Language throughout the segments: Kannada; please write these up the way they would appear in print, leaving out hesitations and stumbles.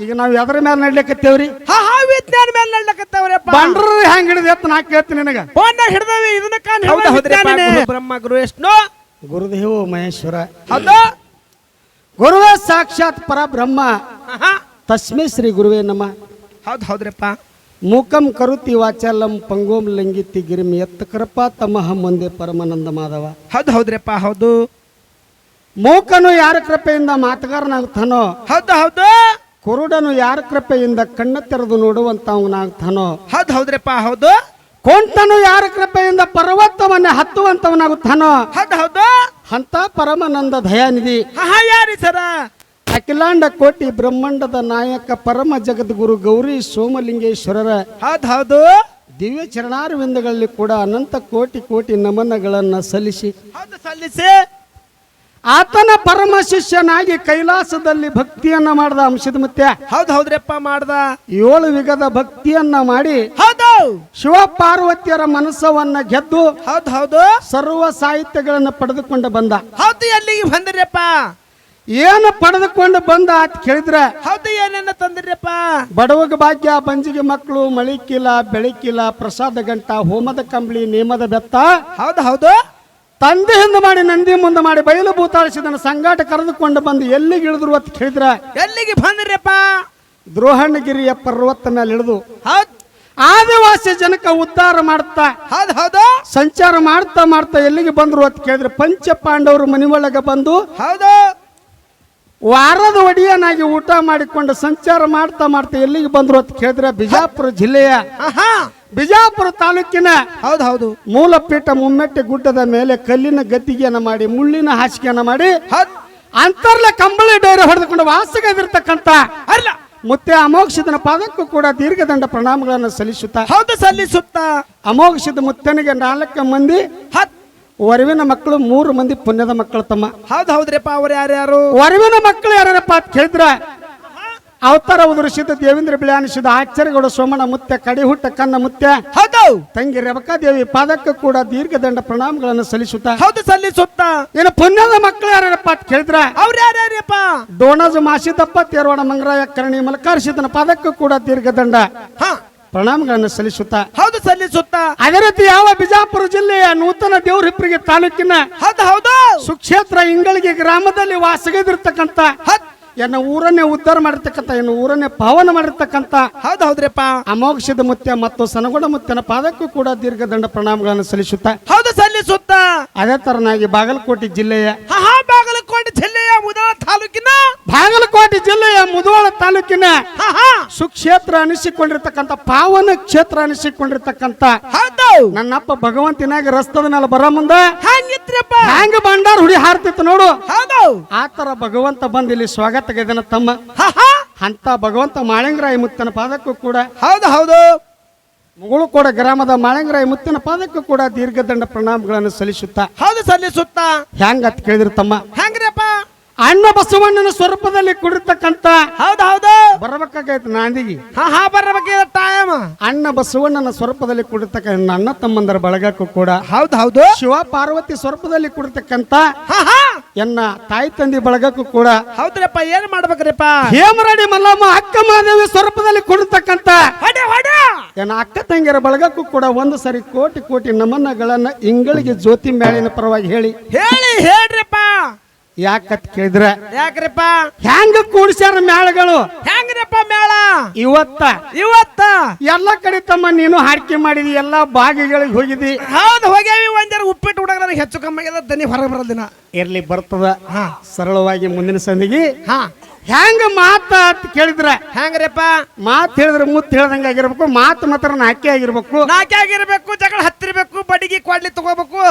ಈಗ ನಾವ್ ಎದ್ರ ಮೇಲೆ ನಡ್ಲಿಕತ್ತೇವ್ರಿ? ವಿಜ್ಞಾನ ಮೇಲೆ ನಡ್ಲಕತ್ತವ್ರಪ್ಪ. ಬಂಡ್ರ ಹೆಂಗ್ ಹಿಡಿದೆತ್ ನಾ ಕೇಳ್ತೀನಿ ನಿನಗ. ಫೋನ್ ಹಿಡ್ದವಿ ಇದನ್ನ ಕಾಣ ಬ್ರಹ್ಮ ಗುರು ವಿಷ್ಣು ಗುರುದೇವ ಮಹೇಶ್ವರ. ಹೌದು. ಗುರುವೇ ಸಾಕ್ಷಾತ್ ಪರಬ್ರಹ್ಮ. ತಸ್ಮೈ ಶ್ರೀ ಗುರುವೇ ನಮಃ. ಹೌದ್ರಪ್ಪ. ಮೂಕಂ ಕರುತಿ ವಾಚಾಲಂ ಪಂಗೋಂ ಲಂಗಿತಿ ಗಿರಿಮಿ ಎತ್ತ ಕರಪ ತಮಃ ಮುಂದೆ ಪರಮಾನಂದ ಮಾಧವ. ಹೌದ್ರಪ್ಪ. ಹೌದು. ಮೂಕನು ಯಾರ ಕೃಪೆಯಿಂದ ಮಾತುಗಾರನಾಗ್ತಾನೋ, ಹೌದು. ಕುರುಡನು ಯಾರ ಕೃಪೆಯಿಂದ ಕಣ್ಣ ತೆರೆದು ನೋಡುವಂತವನಾಗ್ತಾನೋ, ಹೌದ್ರಪ್ಪ. ಹೌದು. ಕೊಂಟನು ಯಾರ ಕೃಪೆಯಿಂದ ಪರ್ವತವನ್ನೇ ಹತ್ತುವಂತವನಾಗುತ್ತಾನೋ, ಹೌದು. ಅಂತ ಪರಮಾನಂದ ದಯಾನಿಧಿ ಯಾರಿ ಸರ ಅಖಿಲಾಂಡ ಕೋಟಿ ಬ್ರಹ್ಮಾಂಡದ ನಾಯಕ ಪರಮ ಜಗದ್ಗುರು ಗೌರಿ ಸೋಮಲಿಂಗೇಶ್ವರರ ಹೌದು ದಿವ್ಯ ಚರಣಾರವಿಂದಗಳಲ್ಲಿ ಕೂಡ ಅನಂತ ಕೋಟಿ ಕೋಟಿ ನಮನಗಳನ್ನ ಸಲ್ಲಿಸಿ ಆತನ ಪರಮ ಶಿಷ್ಯನಾಗಿ ಕೈಲಾಸದಲ್ಲಿ ಭಕ್ತಿಯನ್ನ ಮಾಡಿದ ಅಂಶದ ಮುತ್ಯ. ಹೌದ್ರಪ್ಪ. ಮಾಡ್ದ 7 ವಿಗದ ಭಕ್ತಿಯನ್ನ ಮಾಡಿ ಹೌದು ಶಿವ ಪಾರ್ವತಿಯರ ಮನಸ್ಸವನ್ನ ಗೆದ್ದು ಹೌದು ಸರ್ವ ಸಾಹಿತ್ಯಗಳನ್ನು ಪಡೆದುಕೊಂಡು ಬಂದ. ಹೌದು. ಎಲ್ಲಿಗೆ ಬಂದ್ರಪ್ಪ? ಏನು ಪಡೆದುಕೊಂಡು ಬಂದ ಅಂತ ಕೇಳಿದ್ರೆ ಹೌದು. ಏನೇನ ತಂದ್ರಪ್ಪ? ಬಡವಗ ಭಾಗ್ಯ, ಬಂಜಿಗೆ ಮಕ್ಕಳು, ಮಳಿಕಿಲ, ಬೆಳಕಿಲ, ಪ್ರಸಾದ ಗಂಟ, ಹೋಮದ ಕಂಬಳಿ, ನೇಮದ ಬೆತ್ತ. ಹೌದು. ತಂದೆ ಹಿಂದೆ ಮಾಡಿ ನಂದಿ ಮುಂದೆ ಮಾಡಿ ಬಯಲು ಭೂತಾಳಿಸಿದನ ಸಂಗಾಟ ಕರೆದುಕೊಂಡು ಬಂದು ಎಲ್ಲಿಗೆ ಇಳಿದ್ರು ಅಂತ ಕೇಳಿದ್ರ ಎಲ್ಲಿಗೆ ಬಂದ್ರಪ್ಪ? ದ್ರೋಹಣಗಿರಿಯ ಪರ್ವತ ಮೇಲೆ ಇಳಿದು ಹೌದು ಆದಿವಾಸಿ ಜನಕ ಉದ್ಧಾರ ಮಾಡ್ತಾ ಹೌದು ಸಂಚಾರ ಮಾಡ್ತಾ ಮಾಡ್ತಾ ಎಲ್ಲಿಗೆ ಬಂದ್ರು ಅಂತ ಕೇಳಿದ್ರೆ ಪಂಚ ಪಾಂಡವರು ಮನೆ ಒಳಗೆ ಬಂದು ಹೌದು ವಾರದ ಒಡೆಯನಾಗಿ ಊಟ ಮಾಡಿಕೊಂಡು ಸಂಚಾರ ಮಾಡ್ತಾ ಮಾಡ್ತಾ ಎಲ್ಲಿಗೆ ಬಂದ್ರು ಅಂತ ಕೇಳಿದ್ರೆ ಬಿಜಾಪುರ ಜಿಲ್ಲೆಯ ಬಿಜಾಪುರ ತಾಲೂಕಿನ ಹೌದು ಮೂಲಪೀಠ ಮುಮ್ಮೆಟ್ಟೆ ಗುಡ್ಡದ ಮೇಲೆ ಕಲ್ಲಿನ ಗದ್ದಿಗೆಯನ್ನ ಮಾಡಿ ಮುಳ್ಳಿನ ಹಾಸಿಗೆಯನ್ನ ಮಾಡಿ ಅಂತರ್ಲೆ ಕಂಬಳಿ ಡೈರಿ ಹೊಡೆದುಕೊಂಡು ವಾಸಗದಿರ್ತಕ್ಕಂಥ ಅಲ್ಲ ಮುತ್ತೆ ಅಮೋಕ್ಷದನ ಪಾದಕ್ಕೂ ಕೂಡ ದೀರ್ಘದಂಡ ಪ್ರಣಾಮಗಳನ್ನು ಸಲ್ಲಿಸುತ್ತಾ ಸಲ್ಲಿಸುತ್ತಾ ಅಮೋಕ್ಷದ ಮುತ್ತನಿಗೆ 4 ಮಂದಿ ವರವಿನ ಮಕ್ಕಳು 3 ಮಂದಿ ಪುಣ್ಯದ ಮಕ್ಕಳು ತಮ್ಮ. ಹೌದ್ರಪ್ಪ. ಅವ್ರು ಯಾರ್ಯಾರು? ವರವಿನ ಮಕ್ಕಳು ಯಾರಪ್ಪ ಅಂತ ಕೇಳಿದ್ರ ಅವತಾರ ಉದುರಿಸಿದ ದೇವೇಂದ್ರ ಬಿಳಿಯಾನಿಸಿದ ಆಚಾರ್ಯಗೌಡ ಸೋಮಣ್ಣ ಮುತ್ಯ ಕಡಿಹುಟ್ಟ ಕನ್ನ ಮುತ್ಯ ಹೌದು ತಂಗಿ ರೇವಕಾದೇವಿ ಪಾದಕ್ಕೂ ಕೂಡ ದೀರ್ಘದಂಡ ಪ್ರಣಾಮಗಳನ್ನು ಸಲ್ಲಿಸುತ್ತಾ ಸಲ್ಲಿಸುತ್ತಾ ಇನ್ನು ಪುಣ್ಯದ ಮಕ್ಕಳು ಯಾರಪ್ಪ ಅಂತ ಕೇಳಿದ್ರ ಅವ್ರು ಯಾರ್ಯಾರಪ್ಪ? ಡೋಣಜ ಮಾಸಿದಪ್ಪ ತೇರವಾಡ ಮಂಗರಾಯ ಕರ್ಣಿ ಮಲಕಾರಿಸಿದನ ಪಾದಕ್ಕೂ ಕೂಡ ದೀರ್ಘದಂಡ ಪ್ರಣಾಮಗಳನ್ನು ಸಲ್ಲಿಸುತ್ತಾ ಸಲ್ಲಿಸುತ್ತಾ ಅದೇ ರೀತಿ ಯಾವ ಬಿಜಾಪುರ ಜಿಲ್ಲೆಯ ನೂತನ ದೇವರಿಪ್ಪರಿಗೆ ತಾಲೂಕಿನ ಹೌದು ಸುಕ್ಷೇತ್ರ ಇಂಗಳಿಗೆ ಗ್ರಾಮದಲ್ಲಿ ವಾಸಗದಿರ್ತಕ್ಕಂಥ ಎನ್ನ ಊರನ್ನೇ ಉದ್ಧಾರ ಮಾಡಿರ್ತಕ್ಕಂಥ ಎನ್ನ ಊರನ್ನೇ ಪಾವನ ಮಾಡಿರ್ತಕ್ಕಂಥ ಹೌದ್ರಪ್ಪ ಅಮೋಕ್ಷದ ಮುತ್ಯ ಮತ್ತು ಸನಗುಡ ಮುತ್ಯನ ಪಾದಕ್ಕೂ ಕೂಡ ದೀರ್ಘದಂಡ ಪ್ರಣಾಮಗಳನ್ನು ಸಲ್ಲಿಸುತ್ತಾ ಸಲ್ಲಿಸುತ್ತಾ ಅದೇ ತರನಾಗಿ ಬಾಗಲಕೋಟೆ ಜಿಲ್ಲೆಯ ಬಾಗಲಕೋಟೆ ಜಿಲ್ಲೆಯ ಮುಧೋಳ ತಾಲೂಕಿನ ಸುಕ್ಷೇತ್ರ ಅನಿಸಿಕೊಂಡಿರ್ತಕ್ಕಂಥ ಪಾವನ ಕ್ಷೇತ್ರ ಅನಿಸಿಕೊಂಡಿರ್ತಕ್ಕಂಥ ನನ್ನಪ್ಪ ಭಗವಂತನಾಗ ರಸ್ತದ ಮೇಲೆ ಬರ ಮುಂದ ಹ್ಯಾಂಗ ಬಂಡಾರ ಹುಡಿ ಹಾರ್ತಿತ್ತು ನೋಡು ಆತರ ಭಗವಂತ ಬಂದ ಇಲ್ಲಿ ಸ್ವಾಗತ ಗದನ ತಮ್ಮ ಅಂತ ಭಗವಂತ ಮಾಳಿಂಗರಾಯ ಮುತ್ತನ ಪಾದಕ್ಕೂ ಕೂಡ ಹೌದು ಮುಗಳು ಕೂಡ ಗ್ರಾಮದ ಮಾಳಿಂಗರಾಯ ಮುತ್ತಿನ ಪಾದಕ್ಕೂ ಕೂಡ ದೀರ್ಘದಂಡ ಪ್ರಣಾಮಗಳನ್ನು ಸಲ್ಲಿಸುತ್ತಾ ಸಲ್ಲಿಸುತ್ತಾ ಹ್ಯಾಂಗ ಅಂತ ಕೇಳಿದ್ರು ತಮ್ಮ ಹೆಂಗ್ರಪ್ಪ ಅಣ್ಣ ಬಸವಣ್ಣನ ಸ್ವರೂಪದಲ್ಲಿ ಕುಡಿರ್ತಕ್ಕಂಥ ಹೌದು ಬರಬೇಕಾಗೈತೆ ನಾಂದಿಗೆ ಬರಬೇಕಿದೆ ಟೈಮ್ ಅಣ್ಣ ಬಸವಣ್ಣನ ಸ್ವರೂಪದಲ್ಲಿ ಕುಡಿರ್ತಕ್ಕಂಥ ಅಣ್ಣ ತಮ್ಮಂದರ ಬಳಗಕ್ಕೂ ಕೂಡ ಹೌದು ಶಿವ ಪಾರ್ವತಿ ಸ್ವರೂಪದಲ್ಲಿ ಕುಡಿತಕ್ಕಂಥ ಎನ್ನ ತಾಯಿ ತಂದಿ ಬಳಗಕ್ಕೂ ಕೂಡ ಹೌದ್ರಪ್ಪ ಏನ್ ಮಾಡ್ಬೇಕ್ರಪ್ಪ ಹೇಮರಾಡಿ ಮಲ್ಲಮ್ಮ ಅಕ್ಕ ಮಹಾದೇವಿ ಸ್ವರೂಪದಲ್ಲಿ ಕುಡಿತಕ್ಕಂಥ ಎನ್ನ ಅಕ್ಕ ತಂಗಿಯರ ಬಳಗಕ್ಕೂ ಕೂಡ ಒಂದು ಸರಿ ಕೋಟಿ ಕೋಟಿ ನಮನಗಳನ್ನ ಇಂಗಳಿಗೆ ಜ್ಯೋತಿ ಮೇಳಿನ ಪರವಾಗಿ ಹೇಳ್ರಿಪ್ಪ ಯಾಕತ್ ಕೇಳಿದ್ರ ಯಾಕ್ರಪ್ಪ ಹೆಂಗ ಕೂಡ್ಸ್ಯಾರ ಮೇಳಗಳು ಹೆಂಗ್ರಪ್ಪ ಮೇಳ ಇವತ್ತ ಎಲ್ಲ ಕಡೆ ತಮ್ಮ ನೀನು ಹಾಡಿಕೆ ಮಾಡಿದಿ ಎಲ್ಲಾ ಭಾಗಿಗಳಿಗೆ ಹೋಗಿದಿ ಹೋಗ್ಯಾವಿ ಒಂದರ ಉಪ್ಪಿಟ್ಟು ಹುಡುಗ ನನಗೆ ಹೆಚ್ಚು ಕಮ್ಮಿ ದನಿ ಹೊರಗೆ ಬರೋದಿನ ಇರ್ಲಿ ಬರ್ತದ ಸರಳವಾಗಿ ಮುಂದಿನ ಸಂದಿಗೆ ಹೆಂಗ ಮಾತ ಅಂತ ಕೇಳಿದ್ರ ಹೆಂಗ್ರಪ್ಪ ಮಾತ್ ಹೇಳಿದ್ರೆ ಮುತ್ತು ಹೇಳ್ದಂಗ ಆಗಿರ್ಬೇಕು ಮಾತು ಮಾತ್ರ ನಾಕೆ ಆಗಿರ್ಬೇಕು ಜಗಳ ಹತ್ತಿರ್ಬೇಕು ಬಡಿಗೆ ಕೊಡ್ಲಿ ತಗೋಬೇಕು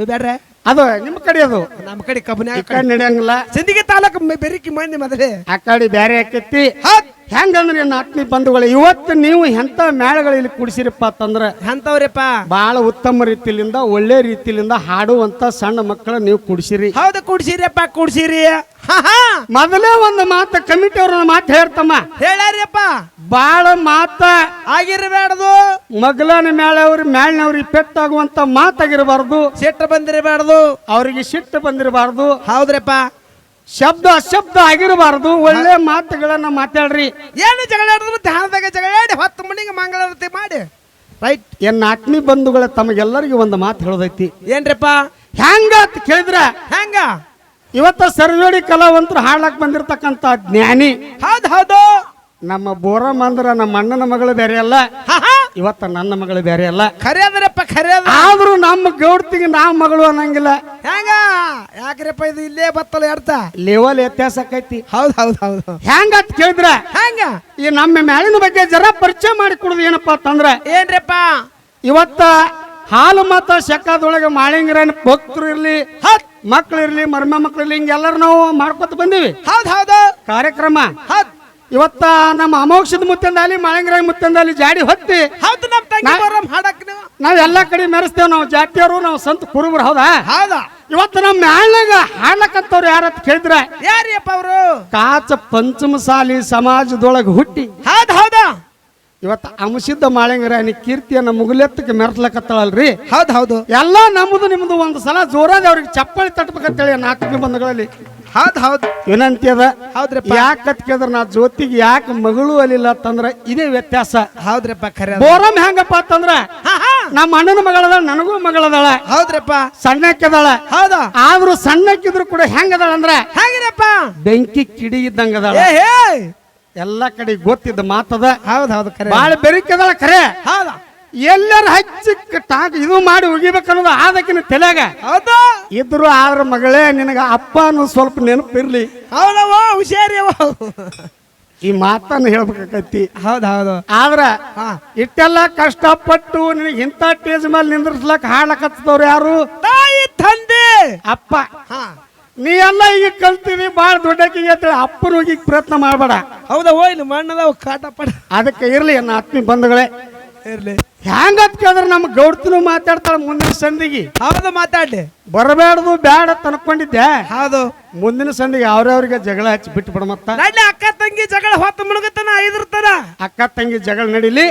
ಬೇಡ್ರೆ ಅದು ನಿಮ್ಮ ಕಡೆ ಅದು ನಮ್ಮ ಕಡೆ ಕಬ್ಬನಿ ನಡೆಯಂಗಿಲ್ಲ ಸಿಂದಗಿ ತಾಲೂಕು ಬೆರಿಕಿ ಮಂದಿ ಮೊದಲೇ ಆ ಕಡೆ ಬ್ಯಾರೆ ಆಕೈತಿ ಹೆಂಗಂದ್ರೆ ನನ್ನ ಆತ್ಮೀಯ ಬಂಧುಗಳು ಇವತ್ತು ನೀವು ಎಂತ ಮೇಳಗಳು ಇಲ್ಲಿ ಕುಡಿಸಿರಪ್ಪ ಅಂತಂದ್ರ ಎಂತವ್ರಪ್ಪ ಬಹಳ ಉತ್ತಮ ರೀತಿಯಿಂದ ಒಳ್ಳೆ ರೀತಿಯಿಂದ ಹಾಡುವಂತ ಸಣ್ಣ ಮಕ್ಕಳ ನೀವು ಕುಡಿಸಿರಿ ಹೌದು ಕುಡಿಸಿರಿ ಮೊದಲೇ ಒಂದು ಮಾತ ಕಮಿಟಿ ಅವ್ರ ಮಾತು ಹೇಳ್ತಮ್ಮ ಹೇಳ್ಯಾರಪ್ಪ ಬಾಳ ಮಾತ ಆಗಿರಬಾರ್ದು ಮಗಲನ ಮೇಳನವ್ರಿಗೆ ಪೆಟ್ಟಾಗುವಂತ ಮಾತಾಗಿರಬಾರ್ದು ಸಿಟ್ಟು ಬಂದಿರಬಾರ್ದು ಅವ್ರಿಗೆ ಸಿಟ್ಟು ಬಂದಿರಬಾರ್ದು ಹೌದ್ರಪ್ಪ ಶಬ್ದ ಅಶಬ್ದ ಆಗಿರಬಾರದು, ಒಳ್ಳೆ ಮಾತುಗಳನ್ನ ಮಾತಾಡ್ರಿ. ಏನು ಜಗಳ ಆಡಿದ್ರು ಧ್ಯಾನದಾಗ ಜಗಳ ಆಡಿ 10 ಮಣಿಗೆ ಮಂಗಳಾರತಿ ಮಾಡಿ ರೈಟ್. ಎನ್ನ ಆತ್ಮೀಯ ಬಂಧುಗಳ ತಮಗೆಲ್ಲರಿಗೂ ಒಂದು ಮಾತು ಹೇಳೋದೈತಿ. ಏನ್ರಿಪ್ಪ ಹೆಂಗ ಅಂತ ಕೇಳಿದ್ರ, ಹೆಂಗ ಇವತ್ತ ಸರ್ಜೋಡಿ ಕಲಾವಂತರು ಹಾಡ್ಲಾಕ್ ಬಂದಿರತಕ್ಕಂತ ಜ್ಞಾನಿ ಹೌದು ನಮ್ಮ ಬೋರಮ್ಮ ಅಂದ್ರ ನಮ್ಮ ಅಣ್ಣನ ಮಗಳು ಬೇರೆ ಅಲ್ಲ, ಇವತ್ತ ನನ್ನ ಮಗಳು ಬೇರೆ ಅಲ್ಲ. ಖರೆ ಅದ್ರಪ್ಪ ಖರೆ ಅದ. ಆದ್ರೂ ನಮ್ಮ ಗೌಡ್ತಿಗೆ ನಾವು ಮಗಳು ಅನ್ನಂಗಿಲ್ಲ. ಹೆಂಗ ಯಾಕ್ರಪ್ಪ ಇದು ಇಲ್ಲೇ ಬತ್ತಲ್ಲ ಎಡ್ತ ಲೆವೆಲ್ ವ್ಯತ್ಯಾಸ ಆಕೈತಿ. ಹೌದು ಹೆಂಗ ಅಂತ ಕೇಳಿದ್ರ, ಹೆಂಗ ಈ ನಮ್ಮ ಮ್ಯಾಲಿನ ಬಗ್ಗೆ ಜರ ಪರಿಚಯ ಮಾಡಿ ಕೊಡುದು ಏನಪ್ಪಾ ಅಂತಂದ್ರ, ಏನ್ರಪ್ಪ ಇವತ್ತ ಹಾಲು ಮತ ಶೆಕ್ಕದೊಳಗೆ ಮಾಳಿಂಗರನ್ ಭಕ್ತರು ಇರ್ಲಿ, ಮಕ್ಳು ಇರ್ಲಿ, ಮರ್ಮ ಮಕ್ಳು ಇರ್ಲಿ, ಹಿಂಗೆಲ್ಲರೂ ನಾವು ಮಾಡ್ಕೊತ ಬಂದಿವಿ. ಹೌದು ಕಾರ್ಯಕ್ರಮ ಇವತ್ತ ನಮ್ಮ ಅಮೋಕ್ಷದ ಮುತ್ತಂದಾಲಿ ಮಾಳಿಂಗರ ಮುತ್ತಂದಾಲಿ ಜಾಡಿ ಹೊತ್ತಿ ಹೌದು ನಮ್ ತಂಗಿ ಬರಂ ಹಾಡಕ್ ನೀವು ನಾವ್ ಎಲ್ಲಾ ಕಡೆ ಮೆರೆಸ್ತೇವ್. ನಾವು ಜಾತಿಯವರು, ನಾವು ಸಂತ ಕುರುಬರು. ಹೌದಾ ಇವತ್ತು ನಮ್ಮ ಮ್ಯಾಳ್ನಾಗ ಹಾಡ್ಲಕ್ಕಂತವ್ರು ಯಾರತ್ ಕೇಳಿದ್ರ, ಯಾರಿಯಪ್ಪ ಅವರು ಕಾಚ ಪಂಚಮಸಾಲಿ ಸಮಾಜದೊಳಗೆ ಹುಟ್ಟಿ ಹೌದಾ ಇವತ್ತು ಅಂಶಿದ್ದ ಮಾಳಿಂಗರಾಯನಿ ಕೀರ್ತಿಯನ್ನ ಮುಗುಲೆತ್ತಕ್ಕೆ ಮೆರೆಸ್ಲಕತ್ತಾಳಲ್ರಿ. ಹೌದು ಎಲ್ಲ ನಮ್ಮದು ನಿಮ್ದು ಒಂದು ಸಲ ಜೋರಾದ ಅವ್ರಿಗೆ ಚಪ್ಪಳಿ ತಟ್ಬೇಕಂತೇಳಿ 4 ಬಂಧುಗಳಲ್ಲಿ ಹೌದು ವಿನಂತಿ ಅದ. ಹೌದ್ರಪ್ಪ ಯಾಕತ್ ಕೇಳಿದ್ರ, ನಾ ಜ್ಯೋತಿಗೆ ಯಾಕೆ ಮಗಳು ಅಲ್ಲಿಲ್ಲ ಅಂತಂದ್ರ ಇದೇ ವ್ಯತ್ಯಾಸ. ಹೌದ್ರಪ್ಪ ಖರೆ ಬೋರಮ್ ಹೆಂಗಪ್ಪ ಅಂತಂದ್ರ, ನಮ್ಮ ಅಣ್ಣನ ಮಗಳದಾಳ, ನನಗೂ ಮಗಳದಾಳ, ಹೌದ್ರಪ್ಪ ಸಣ್ಣಕ್ಕಿದಾಳ. ಹೌದಾ ಆದ್ರೂ ಸಣ್ಣಕ್ಕಿದ್ರು ಕೂಡ ಹೆಂಗದಾಳ ಅಂದ್ರ ಹೆಂಗಿರಪ್ಪ ಬೆಂಕಿ ಕಿಡಿ ಇದ್ದಂಗದಾಳ. ಎಲ್ಲಾ ಕಡೆ ಗೊತ್ತಿದ್ದ ಮಾತದ. ಹೌದು ಖರೆ ಬಾಳ ಬೆರಿಕದಾಳ ಖರೆ. ಹೌದಾ ಎಲ್ಲರ ಹಚ್ಚಿ ಇದು ಮಾಡಿ ಒಗಿಬೇಕನ್ನೋದು ಆದಕ್ಕಿನ ತಲೆಯಾಗ ಹೌದು ಇದ್ರು. ಆದ್ರ ಮಗಳೇ ನಿನಗ ಅಪ್ಪ ಅನ್ನೋ ಸ್ವಲ್ಪ ನೆನಪಿರ್ಲಿ. ಹೌದವ ಹುಷಾರಿಯವ ಈ ಮಾತನ್ನ ಹೇಳ್ಬೇಕಾಕೈತಿ. ಹೌದು ಆದ್ರ ಇಟ್ಟೆಲ್ಲ ಕಷ್ಟಪಟ್ಟು ನಿನಗೆ ಇಂಥ ಟೇಜ್ ಮೇಲೆ ನಿಂದ್ರಸ್ಲಕ್ ಹಾಡ್ಲಕತ್ತವ್ರು ಯಾರು? ತಾಯಿ ತಂದೆ ಅಪ್ಪ. ನೀ ಎಲ್ಲ ಈಗ ಕಲ್ತೀವಿ ಬಾಳ ದೊಡ್ಡಕ್ಕಿಗೆ ಅಂತೇಳಿ ಅಪ್ಪನ ಹೋಗಿ ಪ್ರಯತ್ನ ಮಾಡ್ಬೇಡ. ಹೌದಾ ಇಲ್ಲಿ ಮಣ್ಣದ ಕಾಟ ಪಡ. ಅದಕ್ಕೆ ಇರ್ಲಿ ನನ್ನ ಆತ್ಮೀಯ ಬಂಧುಗಳೇ, ಇರ್ಲಿ. ಹೆಂಗತ್ ಕೇಳಿದ್ರೆ ನಮ್ಮ ಗೌಡ್ತನು ಮಾತಾಡ್ತಾಳ ಮುಂದಿನ ಸಂದಿಗೆ. ಹೌದು ಮಾತಾಡ್ಲಿ. ಬರಬೇಡದು ಬ್ಯಾಡ ಅನ್ಕೊಂಡಿದ್ದೆ. ಹೌದು ಮುಂದಿನ ಸಂದಿಗೆ ಅವ್ರವ್ರಿಗೆ ಜಗಳ ಹಚ್ಚಿ ಬಿಟ್ಟು ಬಿಡ. ಮತ್ತ ನಡ್ಲಿ ಅಕ್ಕ ತಂಗಿ ಜಗಳ ಹೊತ್ತು ಮುಳುಗತನ ಐದಿರ್ತಾರ. ಅಕ್ಕ ತಂಗಿ ಜಗಳ ನಡಿಲಿ.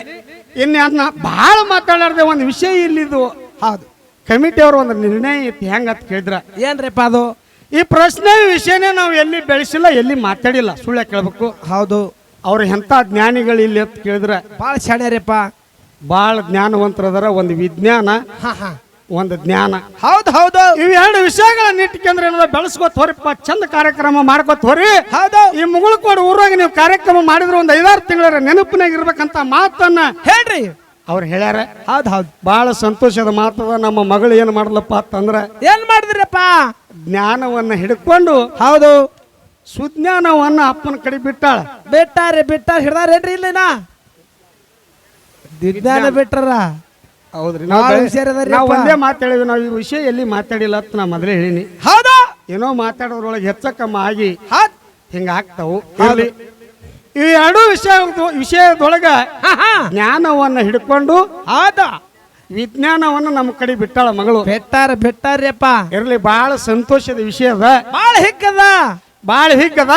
ಇನ್ನು ಅದನ್ನ ಬಹಳ ಮಾತಾಡಾರ್ದೆ ಒಂದು ವಿಷಯ ಇಲ್ಲಿದು. ಹೌದು ಕಮಿಟಿ ಅವ್ರ ಒಂದು ನಿರ್ಣಯ ಇತ್ತು. ಹೆಂಗತ್ ಕೇಳಿದ್ರ, ಏನ್ರಿಪ್ಪ ಅದು? ಈ ಪ್ರಶ್ನೆ ವಿಷಯನೇ ನಾವು ಎಲ್ಲಿ ಬೆಳೆಸಿಲ್ಲ, ಎಲ್ಲಿ ಮಾತಾಡಿಲ್ಲ. ಸುಳ್ಳ ಕೇಳ್ಬೇಕು. ಹೌದು ಅವ್ರ ಎಂತ ಜ್ಞಾನಿಗಳು ಇಲ್ಲಿ ಅಂತ ಕೇಳಿದ್ರ ಬಾಳ ಶಾಣ್ಯರಪ್ಪ, ಬಾಳ ಜ್ಞಾನವಂತರದಾರ. ಒಂದು ವಿಜ್ಞಾನ, ಒಂದು ಜ್ಞಾನ. ಹೌದು ಇವ್ 2 ವಿಷಯಗಳನ್ನ ಇಟ್ಕೊಂಡ್ರೆ ಏನಾದ್ರು ಬೆಳೆಸ್ಕೋತ ಹೋರಿಪ್ಪ, ಚಂದ ಕಾರ್ಯಕ್ರಮ ಮಾಡ್ಕೋತ ಹೋರಿ. ಹೌದು ಈ ಮುಗುಳ್ಕೋಡು ಊರಾಗ ನೀವು ಕಾರ್ಯಕ್ರಮ ಮಾಡಿದ್ರೆ ಒಂದು 5-6 ತಿಂಗಳ ನೆನಪಿನಾಗ ಇರ್ಬೇಕಂತ ಮಾತನ್ನ ಹೇಳ್ರಿ ಅವ್ರು ಹೇಳ್ಯಾರ. ಹೌದು ಬಹಳ ಸಂತೋಷದ ಮಾತದ. ನಮ್ಮ ಮಗಳು ಏನ್ ಮಾಡ್ಲಪ್ಪ ಅಂತಂದ್ರ, ಏನ್ ಮಾಡಿದ್ರಪ್ಪ? ಜ್ಞಾನವನ್ನ ಹಿಡ್ಕೊಂಡು ಹೌದು ಸುಜ್ಞಾನವನ್ನ ಅಪ್ಪನ ಕಡೆ ಬಿಟ್ಟಾಳ. ಬಿಟ್ಟಾರ ಹಿಡ್ದಾರೇನ್ರಿ? ಇಲ್ಲಿನ ವಿಜ್ಞಾನ ಬಿಟ್ಟಾರ. ಹೌದ್ರಿ, ನಾವು ಒಂದೇ ಮಾತಾಡಿವಿ. ನಾವು ಈ ವಿಷಯ ಎಲ್ಲಿ ಮಾತಾಡಿಲ್ಲ ಅಂತ ನಾ ಮೊದಲೇ ಹೇಳಿನಿ. ಹೌದಾ ಏನೋ ಮಾತಾಡೋದ್ರೊಳಗೆ ಹೆಚ್ಚಕಮ್ಮ ಆಗಿ ಹೌದ್ ಹಿಂಗ ಆಗ್ತಾವು. ಈ 2 ವಿಷಯದೊಳಗ ಜ್ಞಾನವನ್ನ ಹಿಡ್ಕೊಂಡು ವಿಜ್ಞಾನವನ್ನ ನಮ್ಮ ಕಡೆ ಬಿಟ್ಟಾಳ ಮಗಳು. ಬಿಟ್ಟಾರ್ಯಪ್ಪ. ಇರ್ಲಿ, ಬಹಳ ಸಂತೋಷದ ವಿಷಯ ಅದ. ಬಾಳ ಹಿಗ್ಗದ.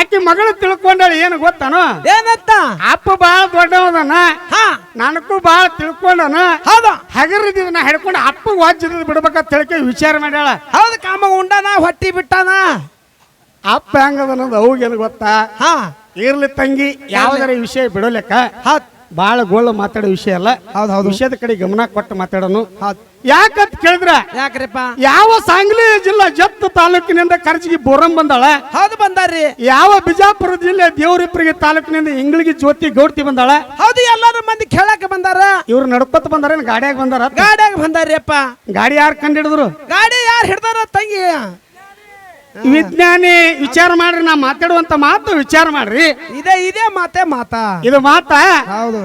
ಆಕಿ ಮಗಳು ತಿಳ್ಕೊಂಡಾಳ. ಏನು ಗೊತ್ತಾನು? ಏನಂತ? ಅಪ್ಪ ಬಾಳ ದೊಡ್ಡವದನ, ನನಗೂ ಬಾಳ ತಿಳ್ಕೊಂಡನ. ಹಗರಿದ ನಾ ಹಿಡ್ಕೊಂಡು ಅಪ್ಪ ವಾಜ್ಯದ ಬಿಡ್ಬೇಕಂತ ತಿಳ್ಕೊ ವಿಚಾರ ಮಾಡ್ಯಾಳ. ಹೌದು ಕಾಮ ಉಂಡಾನ ಹೊಟ್ಟಿ ಬಿಟ್ಟಾನ. ಅಪ್ಪ ಹೆಂಗದ ಅನ್ನೋದು ಅವ್ಗೇನು ಗೊತ್ತಾ? ಇರ್ಲಿ ತಂಗಿ, ಯಾವ್ದಾರ ವಿಷಯ ಬಿಡೋಲೆಕ್ಕ ಬಾಳ ಗೋಳ ಮಾತಾಡೋ ವಿಷಯ ಅಲ್ಲ. ವಿಷಯದ ಕಡೆ ಗಮನ ಕೊಟ್ಟು ಮಾತಾಡೋನು. ಯಾಕಂತ ಕೇಳಿದ್ರ, ಯಾಕ್ರಿಪ್ಪ? ಯಾವ ಸಾಂಗ್ಲಿ ಜಿಲ್ಲಾ ಜತ್ ತಾಲೂಕಿನಿಂದ ಕರ್ಜಿಗೆ ಬೋರಂ ಬಂದಾಳ. ಹೌದು ಬಂದಾರ್ರಿ. ಯಾವ ಬಿಜಾಪುರ ಜಿಲ್ಲೆ ದೇವರಿಪ್ಪರಿಗೆ ತಾಲೂಕಿನಿಂದ ಇಂಗ್ಳಿಗೆ ಜ್ಯೋತಿ ಗೌಡ್ತಿ ಬಂದಾಳ. ಹೌದು ಎಲ್ಲಾರು ಮಂದಿ ಕೇಳಕ್ ಬಂದಾರ. ಇವ್ರು ನಡ್ಕೊತ ಬಂದಾರ, ಗಾಡಿಯಾಗ ಬಂದಾರ. ಗಾಡಿಯಾಗ ಬಂದಾರ್ರಿಪ್ಪ. ಗಾಡಿ ಯಾರು ಕಂಡಿಡಿದ್ರು? ಗಾಡಿ ಯಾರು ಹಿಡ್ದಾರ ತಂಗಿ? ವಿಜ್ಞಾನಿ. ವಿಚಾರ ಮಾಡ್ರಿ, ನಾ ಮಾತಾಡುವಂತ ಮಾತು ವಿಚಾರ ಮಾಡ್ರಿ. ಇದೇ ಮಾತಾ ಇದು ಮಾತಾ.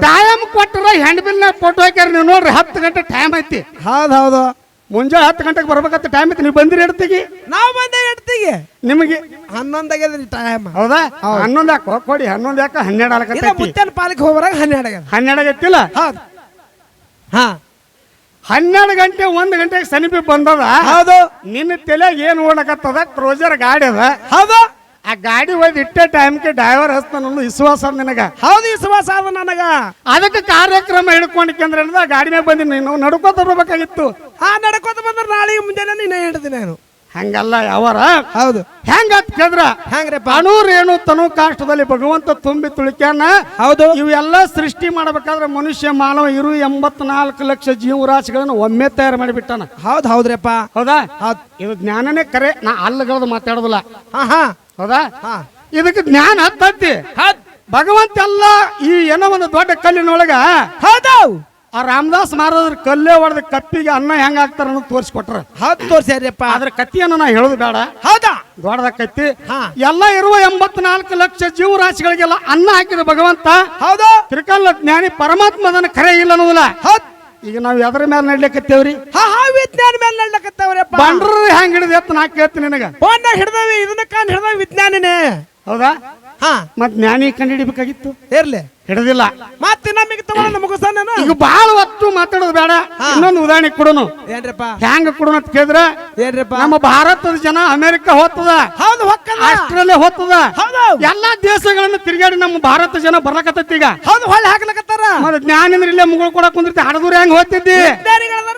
ಟೈಮ್ ಕೊಟ್ಟರ ಹ್ಯಾಂಡ್ ಬಿಲ್ ನ ಫೋಟೋ ಹಾಕ್ಯಾರ. ನೀವು ನೋಡ್ರಿ, 10 ಗಂಟೆ ಟೈಮ್ ಐತಿ. ಹೌದು ಮುಂಜಾನೆ 10 ಗಂಟೆಗೆ ಬರ್ಬೇಕಂತ ಟೈಮ್ ಐತಿ. ನೀವು ಬಂದಿರಿ ಎಡ್ತಿಗೆ? ನಾವು ಬಂದೇ ಎಡ್ತಿಗೆ. ನಿಮಗೆ 11 ಆಗ್ಯದ್ರಿ ಟೈಮ್. ಹೌದಾ? 11 ಯಾಕೋ ಕೊಡಿ. 11 ಯಾಕ 12 ಆಗತ್ತೆ. ಮುತ್ತನ ಪಾಲಿಗೆ ಹೋಗ್ಬರಾಗ 12 ಆಗತ್ತಿಲ್ಲ. ಹೌದು 12 ಗಂಟೆ 1 ಗಂಟೆಗೆ ಸಮೀಪ ಬಂದದ. ಹೌದು. ನಿನ್ನ ತಲೆಯಾಗ ಏನ್ ಓಡಕತ್ತದ? ಕ್ರೋಜರ್ ಗಾಡಿ ಅದ. ಹೌದು. ಆ ಗಾಡಿ ಒಯ್ದು ಇಟ್ಟೆ ಟೈಮ್ಗೆ ಡ್ರೈವರ್ ಹಸ್ತಾನ ವಿಶ್ವಾಸ ಅದ ನಿನಗ. ಹೌದು ವಿಶ್ವಾಸ ಅದ ನನಗ. ಅದಕ್ಕೆ ಕಾರ್ಯಕ್ರಮ ಹಿಡ್ಕೊಂಡಿಕಂದ್ರೆ ಗಾಡಿ ಮೇಲೆ ಬಂದಿ. ನೀನು ನಡ್ಕೋತ ಬರ್ಬೇಕಾಗಿತ್ತು. ನಡ್ಕೋತ ಬಂದ್ರೆ ನಾಳೆ ಮುಂಜಾನೆ ನೀನು ಹೇಳ್ತೀನಿ ನಾನು. ಹಂಗಲ್ಲ ಯಾವಾರ ಹೌದು ಹೆಂಗತ್ ಕೇಳಿದ್ರ ಹೆಂಗ್ರಪ್ಪ ಅಣುರೇಣು ತನು ಕಾಷ್ಟದಲ್ಲಿ ಭಗವಂತ ತುಂಬಿ ತುಳಿಕ್ಯಾನ. ಹೌದು ಇವೆಲ್ಲ ಸೃಷ್ಟಿ ಮಾಡ್ಬೇಕಾದ್ರೆ ಮನುಷ್ಯ ಮಾನವ 84 ಲಕ್ಷ ಜೀವರಾಶಿಗಳನ್ನು ಒಮ್ಮೆ ತಯಾರು ಮಾಡಿಬಿಟ್ಟಾನ. ಹೌದು ಹೌದ್ರಪ್ಪ ಹೌದಾ? ಹೌದ್ ಇದು ಜ್ಞಾನನೇ ಕರೆ, ನಾ ಅಲ್ಲಗಳದು ಮಾತಾಡೋದಿಲ್ಲ. ಹಾ ಹಾ ಹೌದಾ? ಹಾ ಇದಕ್ಕೆ ಜ್ಞಾನ ಹತ್ತತ್ತಿ. ಭಗವಂತ ಎಲ್ಲ ಈ ಏನೋ ಒಂದು ದೊಡ್ಡ ಕಲ್ಲಿನೊಳಗ ಹೌದು ಆ ರಾಮದಾಸ್ ಮಹಾರಾಜರ ಕಲ್ಲೇ ಹೊಡೆದ ಕಪ್ಪಿಗೆ ಅನ್ನ ಹೆಂಗ ಹಾಕ್ತಾರ ಅನ್ನೋದು ತೋರಿಸ್ಕೊಟ್ರ. ಹೌದು ತೋರ್ಸ್ಯಾರಪ್ಪ. ಅದ್ರ ಕತ್ತಿಯನ್ನು ನಾ ಹೇಳೋದು ಬೇಡ. ಹೌದಾ? ದೊಡ್ಡದ ಕತ್ತಿ ಹಾ ಎಲ್ಲ ಇರುವ 84 ಲಕ್ಷ ಜೀವರಾಶಿಗಳಿಗೆಲ್ಲ ಅನ್ನ ಹಾಕಿದ ಭಗವಂತ. ಹೌದು ತ್ರಿಕಾಲ ಜ್ಞಾನಿ ಪರಮಾತ್ಮ ಅದನ್ನ ಕರೆ ಇಲ್ಲ ಅನ್ನೋದಿಲ್ಲ. ಹೌದ್ ಈಗ ನಾವ್ ಎದ್ರ ಮೇಲೆ ನಡ್ಲಿಕ್ಕತ್ತೇವ್ರಿ? ಹಾ ಹಾ ವಿಜ್ಞಾನ ಮೇಲೆ ನಡ್ಲಕತ್ತವ್ರಪ್ಪ. ಬಂಡ್ರ ಹೆಂಗ್ ಹಿಡಿದ ಎತ್ತ ನಾ ಕೇಳ್ತೀನಿ ನಿನಗ. ಫೋನ್ನಾಗ ಹಿಡ್ದವಿ, ಇದನ್ನ ಕಾಣ್ ಹಿಡ್ದವಿ ವಿಜ್ಞಾನಿನೇ. ಹೌದಾ? ಹಾ ಮತ್ ಜ್ಞಾನಿ ಕಂಡು ಹಿಡಿಬೇಕಾಗಿತ್ತು, ಇರ್ಲಿ ಹಿಡಿದಿಲ್ಲ. ಮತ್ತೆ ನಮಗೆ ತಗೊಂಡ ಮುಗಿಸ್ತಾನ. ಈಗ ಬಹಳ ಹೊತ್ತು ಮಾತಾಡೋದು ಬೇಡ. ಇನ್ನೊಂದು ಉದಾಹರಣೆ ಕೊಡೋನು. ಏನ್ರಪ್ಪ? ಹೆಂಗ ಕೊಡೋಣ ಅಂತ ಕೇಳಿದ್ರ, ಏನ್ರಪ್ಪ? ನಮ್ಮ ಭಾರತದ ಜನ ಅಮೆರಿಕ ಹೋಗ್ತದ, ಹೌದು ಹೊಕ್ಕಲ್ಲ. ಆಸ್ಟ್ರೇಲಿಯಾ ಹೋಗ್ತದ, ಹೌದು ಎಲ್ಲಾ ದೇಶಗಳನ್ನ ತಿರುಗಾಡಿ ನಮ್ಮ ಭಾರತ ಜನ ಬರ್ಲಕತ್ತೈತಿ. ಈಗ ಹೌದು ಹೊಳ್ಳಿ ಹಾಕ್ಲಕತ್ತಾರ. ಮತ್ತೆ ಜ್ಞಾನಿಂದ್ರ ಇಲ್ಲೇ ಮುಗಳು ಕೊಡಕ್ ಕುಂದಿರ್ತಿ, ಹಡದೂರ ಹೆಂಗ್ ಹೋಗ್ತಿದ್ದಿ? ವಿಜ್ಞಾನಿಗಳದಾರ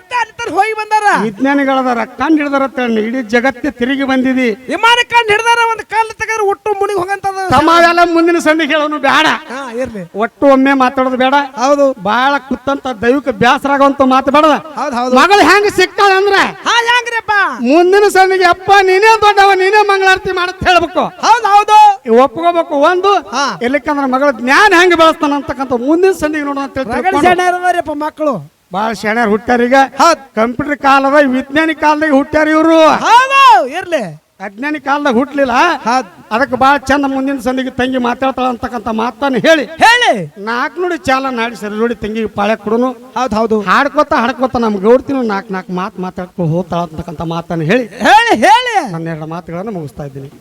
ಹೋಗಿ ಬಂದಾರ. ವಿಜ್ಞಾನಿಗಳದಾರ ಕಂಡು ಹಿಡ್ದಾರ, ಇಡೀ ಜಗತ್ತೇ ತಿರುಗಿ ಬಂದಿದಿ. ವಿಮಾನ ಕಂಡು ಹಿಡ್ದಾರ. ಒಂದು ಕಾಲ ತೆಗೆದ್ರೆ ಒಟ್ಟು ಮುನಿಗೆ ಹೋಗಂತದ. ತಮ್ಮವೆಲ್ಲ ಮುಂದಿನ ಸಂದಿಗೆ ಹೇಳೋನು ಬೇಡ. ಹಾ ಇರ್ಲಿ. ಒಟ್ಟು ಒಮ್ಮೆ ಮಾತಾಡೋದು ಬೇಡ. ಹೌದು ಬಹಳ ಕುತ್ತಂತ ದೈವಿಕ ಬ್ಯಾಸರ ಆಗುವಂತ ಮಾತು ಬೇಡ. ಹೌದು ಹೌದು. ಮಗಳು ಹೆಂಗ ಸಿಕ್ತಾಳ ಅಂದ್ರ ಹಾ ಹೆಂಗ್ರಪ್ಪ? ಮುಂದಿನ ಸಂದಿಗೆ ಅಪ್ಪ ನೀನೇ ದೊಡ್ಡವ, ನೀನೇ ಮಂಗಳಾರತಿ ಮಾಡತ್ ಹೇಳ್ಬೇಕು. ಹೌದು ಹೌದು ಒಪ್ಕೋಬೇಕು. ಒಂದು ಹಾ ಎಲ್ಲಿಕಂದ್ರ ಮಗಳ ಜ್ಞಾನ ಹೆಂಗ ಬೆಳೆಸ್ತಾನ ಅಂತಕ್ಕಂಥ ಮುಂದಿನ ಸಂದಿಗೆ ನೋಡೋಣ ಅಂತ ರಗಡ ಮಕ್ಕಳು ಬಹಳ ಶಾಣ್ಯಾರ ಹುಟ್ಟ್ಯಾರ. ಈಗ ಹೌದ್ ಕಂಪ್ಯೂಟರ್ ಕಾಲದ ವಿಜ್ಞಾನಿ ಕಾಲದಾಗ ಹುಟ್ಟ್ಯಾರ ಇವರು. ಹೌದು ಇರ್ಲಿ. ಅಜ್ಞಾನಿ ಕಾಲದಾಗ ಹುಟ್ಲಿಲ್ಲ. ಹೌದ್ ಅದಕ್ಕೆ ಬಹಳ ಚಂದ ಮುಂದಿನ ಸಂದಿಗೆ ತಂಗಿ ಮಾತಾಡ್ತಾಳ ಅಂತಕ್ಕಂಥ ಮಾತನ್ನ ಹೇಳಿ ಹೇಳಿ 4 ನುಡಿ ಚಾಲ ನಾಡಿ ಸರಿ ನೋಡಿ ತಂಗಿಗೆ ಪಾಳ್ಯ ಕೊಡೋನು. ಹೌದು ಹೌದು. ಹಾಡ್ಕೋತ ನಮ್ ಗೌಡ್ತಿನ 4 ಮಾತು ಮಾತಾಡ್ಕೊ ಹೋಗ್ತಾಳ ಅಂತಕ್ಕಂಥ ಮಾತನ್ನ ಹೇಳಿ ಹೇಳಿ ಹೇಳಿ ನನ್ನ 2 ಮಾತುಗಳನ್ನು ಮುಗಿಸ್ತಾ ಇದ್ದೀನಿ.